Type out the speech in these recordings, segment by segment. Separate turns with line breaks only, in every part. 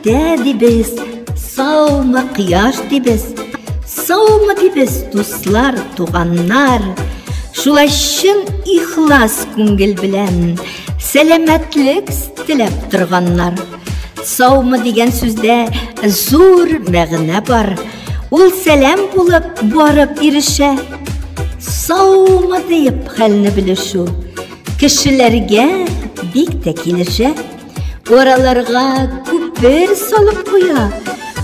иртә дибез, саумы кыяш дибез, саумы дибез, дуслар, туганнар. Шулай чын ихлас күңел белән сәламәтлек теләп торганнар. Саумы дигән сүздә зур мәгънә бар. Ул сәлам булып барып ирешә. Саумы дип хәлне белешү кешеләргә бик тә килешә. Ораларга күпер салып куя.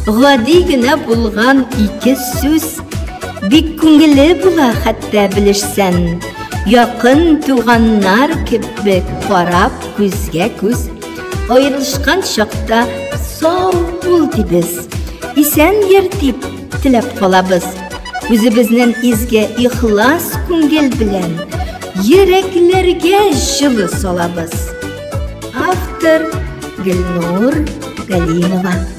Гади генә булган ике сүз бик күңелле була, хәтта белешсән. Якын туганнар кебек карап күзгә күз. Аерылышкан чакта сау бул дибез. Исән йөр дип теләп калабыз. Үзебезнең изге ихлас күңел белән йөрәкләргә җылы салабыз. Автор Гөлнур Галимова.